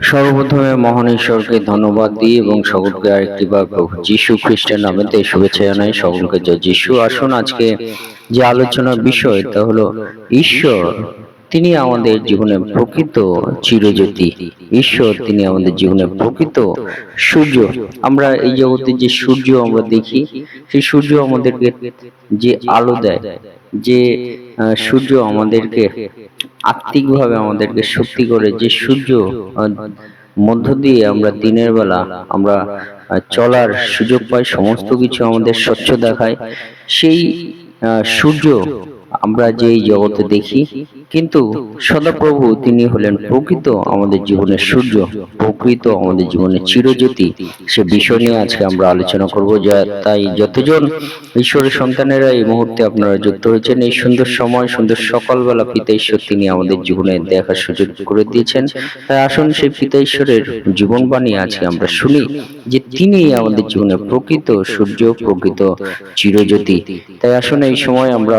সর্বপ্রথমে মহান ঈশ্বরকে ধন্যবাদ দিই এবং সকলকে আরেকটি বার প্রভু যীশু খ্রিস্টের নামেতে শুভেচ্ছা জানাই। সকলকে জয় যীশু। আসুন আজকে যে আলোচনার বিষয় তা হলো ঈশ্বর তিনি আমাদের জীবনের প্রকৃত চিরজ্যোতি। ঈশ্বর তিনি আমাদের জীবনের প্রকৃত সূর্য। আমরা এই জগতে যে সূর্য আমরা দেখি, সেই সূর্য আমাদেরকে যে আলো দেয়, যে সূর্য আমাদেরকে আত্মিকভাবে আমাদেরকে শক্তি করে, যে সূর্য মধ্য দিয়ে আমরা দিনের বেলা আমরা চলার সুযোগ পাই, সমস্ত কিছু আমাদের স্বচ্ছ দেখায়, সেই সূর্য আমরা যে এই জগতে দেখি। কিন্তু সদাপ্রভু তিনি হলেন প্রকৃত আমাদের জীবনের সূর্য, প্রকৃত আমাদের জীবনের চিরজ্যোতি। সে বিষয় নিয়ে আজকে আমরা আলোচনা করব। তাই যতজন ঈশ্বরের সন্তানেরা এই মুহূর্তে আপনারা যুক্ত হয়েছেন, এই সুন্দর সময়, সুন্দর সকালবেলা পিতা ঈশ্বর তিনি আমাদের জীবনে দেখার সুযোগ করে দিয়েছেন। তাই আসুন সেই পিতা ঈশ্বরের জীবনবাণী আজকে আমরা শুনি, যে তিনি আমাদের জীবনের প্রকৃত সূর্য, প্রকৃত চিরজ্যোতি। তাই আসুন এই সময় আমরা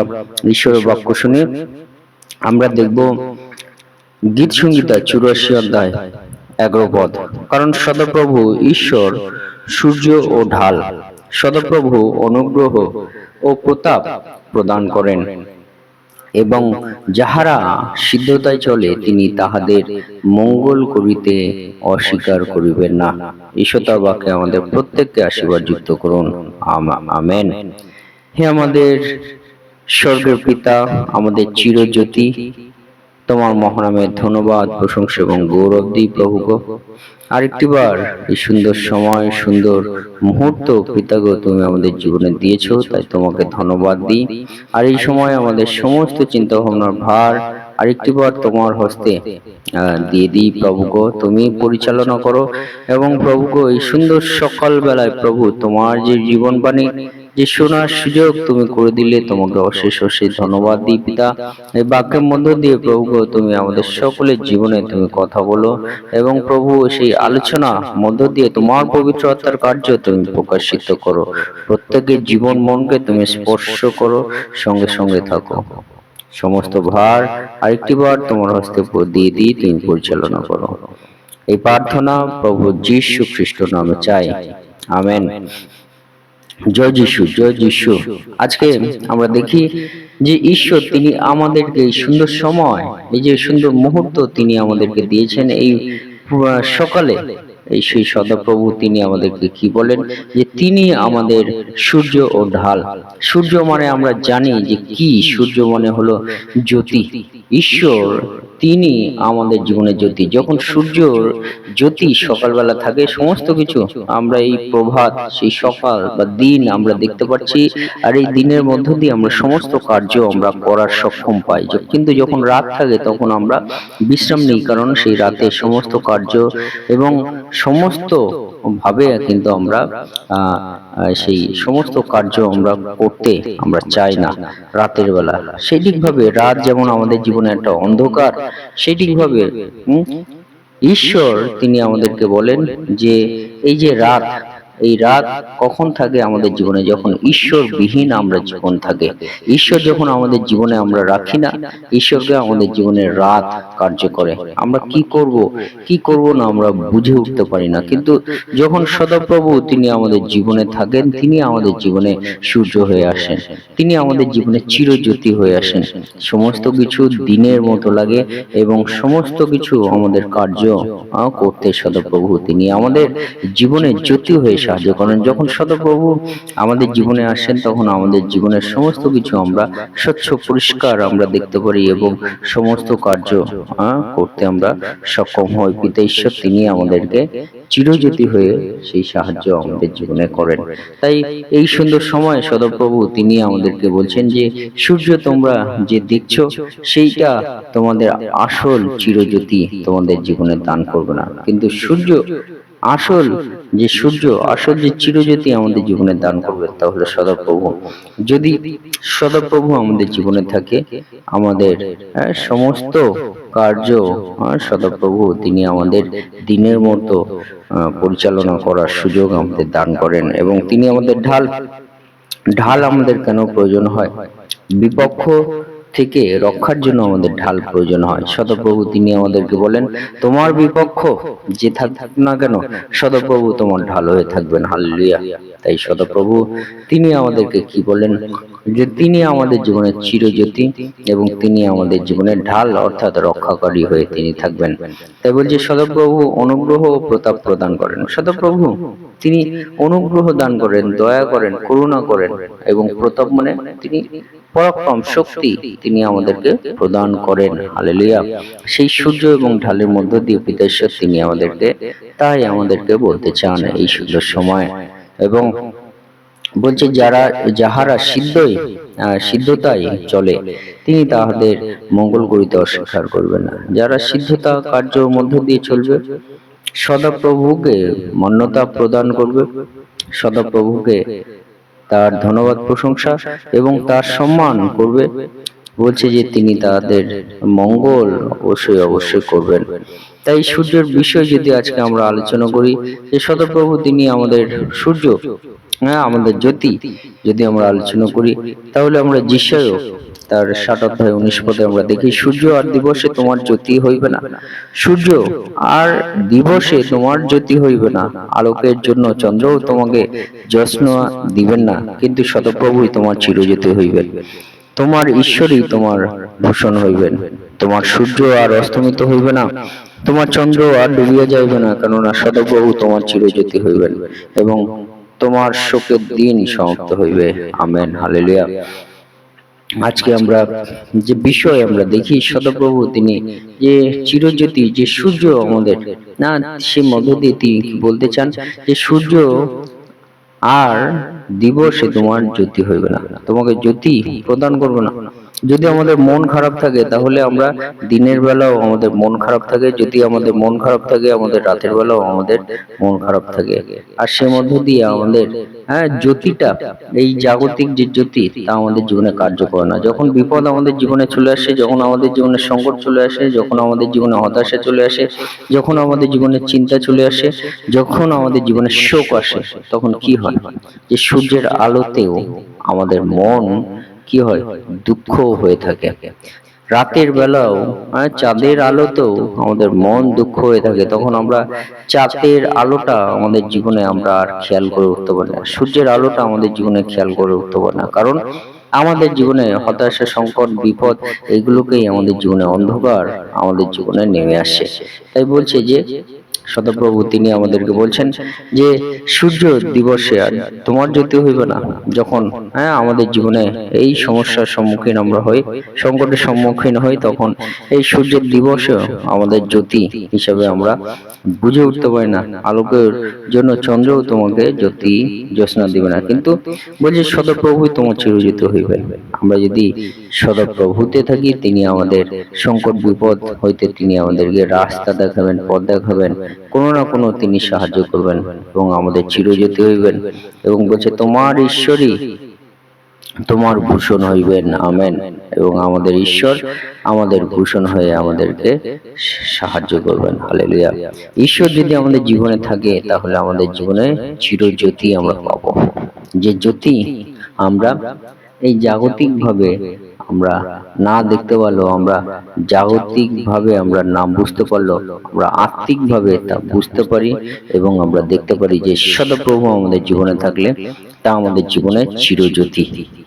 ঈশ্বরের বাক্য শুনি। আমরা দেখব গীত সংহিতা 84 অধ্যায় 11 পদ। কারণ সদাপ্রভু ঈশ্বর সূর্য ও ঢাল, সদাপ্রভু অনুগ্রহ ও প্রতাপ প্রদান করেন, এবং যাহারা সিদ্ধতায় চলে তিনি তাহাদের মঙ্গল করিতে অস্বীকার করিবেন না। ঈশ্বর তার বাক্যে আমাদের প্রত্যেককে আশীর্বাদ যুক্ত করুন। আমেন। হে আমাদের স্বর্গের পিতা, আমাদের চিরজ্যোতি, তোমার মহানামের ধন্যবাদ, প্রশংসা এবং গৌরব দিই প্রভু গো। আরেকটি বার এই সুন্দর সময়, সুন্দর মুহূর্ত পিতাগো তুমি আমাদের জীবনে দিয়েছো, তাই তোমাকে ধন্যবাদ দিই। আর এই সময় আমাদের সমস্ত চিন্তা ভাবনার ভার আরেকটি বার তোমার হস্তে দিয়ে দিই প্রভু গো। তুমি পরিচালনা করো এবং প্রভু গো এই সুন্দর সকাল বেলায় প্রভু তোমার যে জীবনবাণী যে শোনার সুযোগ তুমি করে দিলে, তোমাকে অশেষ অশেষ ধন্যবাদ দিই পিতা। এই বাক্যের মধ্য দিয়ে প্রভু গো তুমি আমাদের সকলের জীবনে তুমি কথা বলো, এবং প্রভু সেই আলোচনা মধ্য দিয়ে তোমার পবিত্র আত্মার কার্য তুমি প্রকাশিত করো। প্রত্যেকের জীবন মনকে তুমি স্পর্শ করো, সঙ্গে সঙ্গে থাকো। সমস্ত ভার আরেকটি বার তোমার হস্তে দিয়ে দিই, তুমি পরিচালনা করো। এই প্রার্থনা প্রভু যীশু খ্রিস্ট নামে চাই, আমেন। জয় যিশু, জয় যিশু। আজকে আমরা দেখি যে ঈশ্বর তিনি আমাদেরকে এই সুন্দর সময়, এই যে সুন্দর মুহূর্ত তিনি আমাদেরকে দিয়েছেন এই সকালে। এই সেই সদাপ্রভু তিনি আমাদেরকে কি বলেন, যে তিনি আমাদের সূর্য ও ঢাল। সূর্য মানে আমরা জানি যে কি, সূর্য মানে হলো জ্যোতি। ঈশ্বর তিনি আমাদের জীবনের জ্যোতি। যখন সূর্যর জ্যোতি সকালবেলা থাকে, সমস্ত কিছু আমরা এই প্রভাত, সেই সকাল বা দিন আমরা দেখতে পাচ্ছি, আর এই দিনের মধ্য দিয়ে আমরা সমস্ত কার্য আমরা করার সক্ষম পাই। কিন্তু যখন রাত থাকে তখন আমরা বিশ্রাম নিই, কারণ সেই রাতে সমস্ত কার্য এবং সমস্ত ভাবে কিন্তু আমরা সেই সমস্ত কার্য আমরা করতে আমরা চাই না রাতের বেলা। সেই ঠিকভাবে রাত যেমন আমাদের জীবনে একটা অন্ধকার, সেই ঠিকভাবে ঈশ্বর তিনি আমাদেরকে বলেন যে এই যে রাত, এই রাত কখন থাকে আমাদের জীবনে, যখন ঈশ্বর বিহীন আমরা জীবন থাকে। ঈশ্বর যখন আমাদের জীবনে আমরা রাখি না, ঈশ্বরকে আমাদের জীবনে রাত কার্য করে। আমরা কি করব কি করব না আমরা বুঝে উঠতে পারি না। কিন্তু যখন সদাপ্রভু তিনি আমাদের জীবনে থাকেন, তিনি আমাদের জীবনে সূর্য হয়ে আসেন, তিনি আমাদের জীবনে চিরজ্যোতি হয়ে আসেন। সমস্ত কিছু দিনের মতো লাগে এবং সমস্ত কিছু আমাদের কার্য করতে সদাপ্রভু তিনি আমাদের জীবনে জ্যোতি হয়ে সাহায্য করেন। যখন সদাপ্রভু আমাদের জীবনে আসেন, তখন আমাদের জীবনের সমস্ত কিছু আমরা স্বচ্ছ পরিষ্কার আমরা দেখতে পারি এবং সমস্ত কার্য করতে আমরা সক্ষম হই। পিতা ঈশ্বর তিনি আমাদেরকে চিরজ্যোতি হয়ে সেই সাহায্য আমাদের জীবনে করেন। তাই এই সুন্দর সময় সদাপ্রভু তিনি আমাদেরকে বলছেন যে সূর্য তোমরা যে দেখছো, সেইটা তোমাদের আসল চিরজ্যোতি তোমাদের জীবনে দান করবে না, কিন্তু সূর্য আসল যে সূর্য, আসল যে চিরজ্যোতি আমাদের জীবনে দান করবে তা হলো সদাপ্রভু। যদি সদাপ্রভু আমাদের জীবনে থাকে, আমাদের সমস্ত কার্য সদাপ্রভু তিনি আমাদের দিনের মতো পরিচালনা করার সুযোগ আমাদের দান করেন। এবং তিনি আমাদের ঢাল। ঢাল আমাদের কেন প্রয়োজন হয়? বিপক্ষ থেকে রক্ষার জন্য আমাদের ঢাল প্রয়োজন হয়। সদাপ্রভু তিনি আমাদেরকে বলেন, তোমার বিপক্ষ যে থাকুক না কেন, সদাপ্রভু তোমার ঢাল হয়ে থাকবেন। হালেলুয়া। তাই সদাপ্রভু তিনি আমাদেরকে কি বলেন, যে তিনি আমাদের জীবনের চিরজ্যোতি এবং তিনি আমাদের জীবনের ঢাল অর্থাৎ রক্ষাকারী হয়ে তিনি থাকবেন। তাই বলছে সদাপ্রভু অনুগ্রহ ও প্রতাপ প্রদান করেন। সদাপ্রভু তিনি অনুগ্রহ দান করেন, দয়া করেন, করুণা করেন এবং প্রতাপ মানে তিনি পরাক্রম শক্তি তিনি আমাদেরকে প্রদান করেন। হালেলুয়া। সেই সূর্য এবং ঢালের মধ্য দিয়ে পিতা ঈশ্বর তিনি আমাদেরকে তাই আমাদেরকে বলতে চান এই সুন্দর সময়। এবং বলছে যাহারা সিদ্ধতায় চলে তিনি তাহাদের মঙ্গল করিতে অস্বীকার করবেন না। যারা সিদ্ধতা কার্যের মধ্য দিয়ে চলবে, সদাপ্রভুকে মান্যতা প্রদান করবে, সদাপ্রভুকে তার ধন্যবাদ প্রশংসা এবং তার সম্মান করবে, বলছে যে তিনি তাদের মঙ্গল অবশ্যই করবেন। তাই সূর্যের বিষয় যদি আজকে আমরা আলোচনা করি, যে সদাপ্রভু তিনি আমাদের সূর্য, আমাদের জ্যোতি যদি আমরা আলোচনা করি, তাহলে আমরা যিশায় তার 7:19 আমরা দেখি, সূর্য আর দিবসে তোমার জ্যোতি হইবে না, সূর্য আর দিবসে তোমার জ্যোতি হইবে না, আলোকের জন্য চন্দ্রও তোমাকে জ্যোৎস্না দিবেন না, কিন্তু সদাপ্রভুই তোমার চিরজ্যোতি হইবেন, তোমার ঈশ্বরই তোমার ভূষণ হইবেন। তোমার সূর্য আর অস্তমিত হইবে না, তোমার চন্দ্র আর ডুবিয়া যাইবে না, কেননা সদাপ্রভু তোমার চিরজ্যোতি হইবেন এবং তোমার শোকের দিন সমাপ্ত হইবে। আমেন। হালেলুয়া। আজকে আমরা যে বিষয় আমরা দেখি, সদাপ্রভু তিনি যে চিরজ্যোতি, যে সূর্য আমাদের না, সে মধ্য দিয়ে তিনি বলতে চান যে সূর্য আর দিবসে তোমার জ্যোতি হইবে না, তোমাকে জ্যোতি প্রদান করবে না। যদি আমাদের মন খারাপ থাকে, তাহলে আমরা দিনের বেলাও আমাদের মন খারাপ থাকে, যদি আমাদের মন খারাপ থাকে, আমাদের রাতের বেলাও আমাদের মন খারাপ থাকে। আর সে মধ্য দিয়ে আমাদের জ্যোতিটা, এই জাগতিক যে জ্যোতি, তা আমাদের জীবনে কার্য করে না। যখন বিপদ আমাদের জীবনে চলে আসে, যখন আমাদের জীবনে সংকট চলে আসে, যখন আমাদের জীবনে হতাশা চলে আসে, যখন আমাদের জীবনে চিন্তা চলে আসে, যখন আমাদের জীবনে শোক আসে, তখন কি হয়, যে সূর্যের আলোতেও আমাদের মন কি হয়, দুঃখ হয়ে থাকে। রাতের বেলাও চাঁদের আলোতেও আমাদের মন দুঃখ হয়ে থাকে। তখন আমরা চাঁদের আলোটা আমাদের জীবনে আমরা আর খেয়াল করে উঠতে পারি না, সূর্যের আলোটা আমাদের জীবনে খেয়াল করে উঠতে পারি না, কারণ আমাদের জীবনে হতাশা, সংকট, বিপদ এগুলোকেই আমাদের জীবনে অন্ধকার আমাদের জীবনে নেমে আসে। তাই বলছে যে সদাপ্রভু তিনি আমাদেরকে বলছেন যে সূর্য দিবসে আর তোমার জ্যোতি হইবে না। যখন আমাদের জীবনে এই সমস্যার সম্মুখীন আমরা হই, সংকটের সম্মুখীন হই, তখন এই সূর্যের দিবসে আমাদের জ্যোতি হিসাবে আমরা বুঝে উঠতে পারি না। আলোকের জন্য চন্দ্রও তোমাকে জ্যোতি জ্যোৎস্না দিবে না, কিন্তু বলছে সদাপ্রভুই তোমার চিরজ্যোতি হইবে। আমরা যদি সদাপ্রভুতে থাকি, তিনি আমাদের সংকট বিপদ হইতে তিনি আমাদেরকে রাস্তা দেখাবেন, পথ দেখাবেন, কোনো না কোনো তিনি সাহায্য করবেন এবং আমাদের চিরজ্যোতি হইবেন। এবং বলছে তোমার ঈশ্বরই তোমার ভূষণ হইবেন। আমেন। এবং আমাদের ঈশ্বর আমাদের ভূষণ হয়ে আমাদেরকে সাহায্য করবেন। হালেলুয়া। ঈশ্বর যদি আমাদের জীবনে থাকে, তাহলে আমাদের জীবনে চিরজ্যোতি আমরা পাবো, যে জ্যোতি আমরা এই জাগতিক ভাবে আমরা না দেখতে পারলো, আমরা জাগতিক ভাবে আমরা না বুঝতে পারলো, আমরা আত্মিক ভাবে তা বুঝতে পারি এবং আমরা দেখতে পারি যে সদাপ্রভু আমাদের জীবনে থাকলে তা আমাদের জীবনে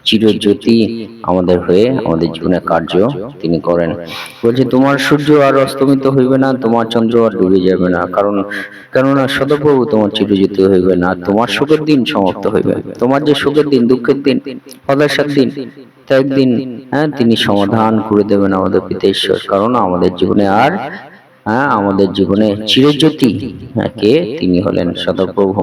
চিরজ্যোতি আমাদের হয়ে আমাদের জীবনে কার্য তিনি করেন। বলছে তোমার সূর্য আর অস্তমিত হইবে না, তোমার চন্দ্র আর ডুবে যাবে না, কেননা সদাপ্রভু তোমার চিরজ্যোতি হইবে না, তোমার শোকের দিন সমাপ্ত হইবে। তোমার যে শোকের দিন, দুঃখের দিন, হতাশার দিন, তা একদিন তিনি সমাধান করে দেবেন আমাদের পিতা ঈশ্বর, কারণ আমাদের জীবনে আর আমাদের জীবনে চিরজ্যোতি কে তিনি হলেন সদাপ্রভু।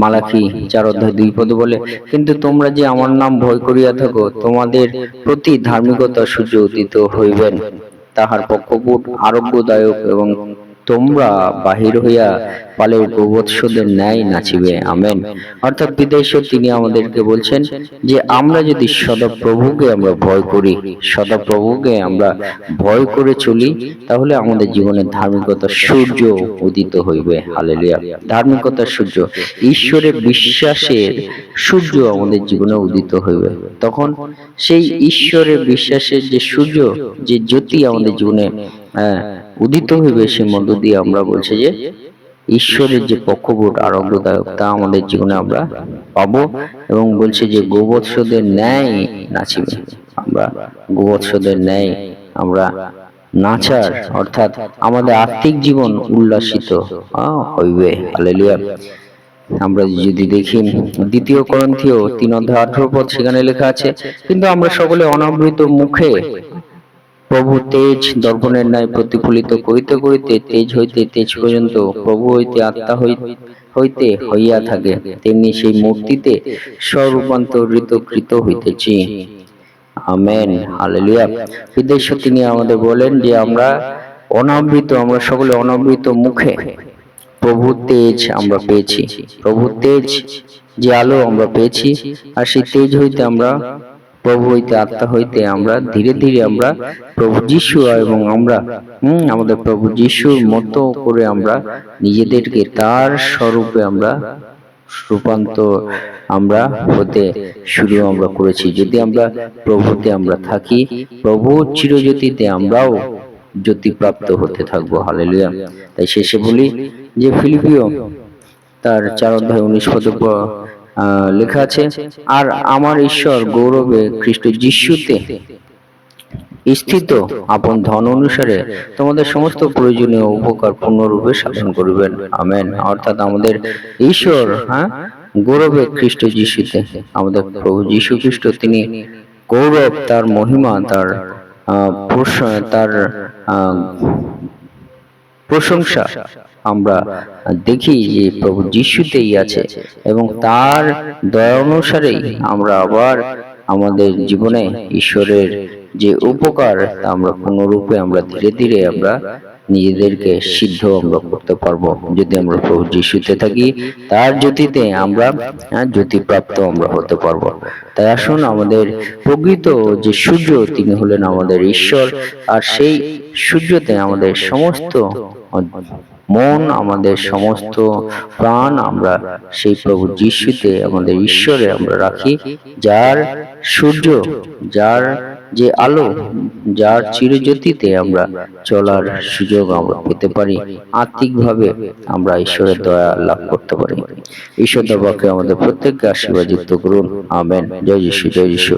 মালাকি 4:2 বলে, কিন্তু তোমরা যে আমার নাম ভয় করিয়া থাকো, তোমাদের প্রতি ধার্মিকতা সূর্য উদিত হইবেন, তাহার পক্ষপাত আরোগ্যদায়ক এবং তোমরা বাহির হইয়া পালের গোবৎসদের ন্যায় নাচিবে। আমেন। অর্থাৎ বিদেশে তিনি আমাদেরকে বলছেন যে আমরা যদি সদাপ্রভুকে আমরা ভয় করি, সদাপ্রভুকে আমরা ভয় করে চলি, তাহলে আমাদের জীবনে ধার্মিকতার সূর্য উদিত হইবে। হালেলুয়া। ধার্মিকতার সূর্য, ঈশ্বরের বিশ্বাসের সূর্য আমাদের জীবনে উদিত হইবে। তখন সেই ঈশ্বরের বিশ্বাসের যে সূর্য, যে জ্যোতি আমাদের জীবনে উদিত হইবে, সে মধ্য দিয়ে আমরা বলছি যে ঈশ্বরের যে পক্ষভোট আরোগ্যদায়ক তা আমাদের জীবনে আমরা পাবো। এবং বলছে যে গোবৎসদের ন্যায় নাচিবে। আমরা গোবৎসদের ন্যায় আমরা নাচার, অর্থাৎ আমাদের আত্মিক জীবন উল্লাসিত হইবে। হালেলুয়া। আমরা যদি দেখি 2 করন্থীয় 3:18, সেখানে লেখা আছে, কিন্তু আমরা সকলে অনাবৃত মুখে প্রভু তেজ দর্পণের ন্যায় প্রতিফলিত করিতে করিতে তেজ হইতে তেজ পর্যন্ত প্রভু হইতে আত্মা হইতে হইয়া থাকে, তেমনি সেই মূর্তিতে স্বরূপান্তরিত কৃত হইতেছি। আমেন। হালেলুয়া। বিদেশে তিনি আমাদের বলেন যে আমরা সকলে অনাবৃত মুখে প্রভু তেজ আমরা পেয়েছি। প্রভু তেজ যে আলো আমরা পেয়েছি, আর সেই তেজ হইতে আমরা, প্রভু হইতে আত্মা হইতে আমরা ধীরে ধীরে আমরা প্রভু যিশু এবং আমরা আমাদের প্রভু যিশুর মতো করে আমরা নিজেদেরকে তার স্বরূপে আমরা রূপান্তর আমরা হতে শুরু আমরা করেছি। যদি আমরা প্রভুতে আমরা থাকি, প্রভু চিরজ্যোতিতে আমরাও জ্যোতিপ্রাপ্ত হতে থাকবো। হালেলুয়া। তাই শেষে বলি যে ফিলিপিও তার 4:19 লেখা আছে, আর আমার ঈশ্বর গৌরবে খ্রিস্ট যিশুতে স্থিত আপন ধন অনুসারে তোমাদের সমস্ত প্রয়োজনীয় উপকার পূর্ণরূপে সাধন করিবেন। আমেন। অর্থাৎ আমাদের ঈশ্বর গৌরবে খ্রিস্ট যিশুতে, আমাদের প্রভু যীশু খ্রিস্ট তিনি গৌরব, তার মহিমা, তার প্রশংসা আমরা দেখি যে প্রভু যিশুতেই আছে, এবং তার দয়া অনুসারেই আমরা আবার আমাদের জীবনে ঈশ্বরের যে উপকার তা আমরা পূর্ণরূপে আমরা ধীরে ধীরে আমরা নিজেদেরকে সিদ্ধ আমরা করতে পারবো, যদি আমরা প্রভু যিশুতে থাকি, তার জ্যোতিতে আমরা জ্যোতিপ্রাপ্ত আমরা হতে পারবো। তাই আসুন, আমাদের প্রকৃত যে সূর্য তিনি হলেন আমাদের ঈশ্বর, আর সেই সূর্যতে আমাদের সমস্ত মন, আমাদের সমস্ত প্রাণ আমরা সেই প্রভু যিশুতে আমাদের ঈশ্বরে আমরা রাখি, যার সূর্য, যার যে আলো, যার চিরজ্যোতিতে আমরা চলার সুযোগ আমরা পেতে পারি, আত্মিকভাবে আমরা ঈশ্বরের দয়া লাভ করতে পারি। ঈশ্বর বাক্যে আমাদের প্রত্যেককে আশীর্বাদিত করুন। আমেন। জয় যিশু, জয় যিশু।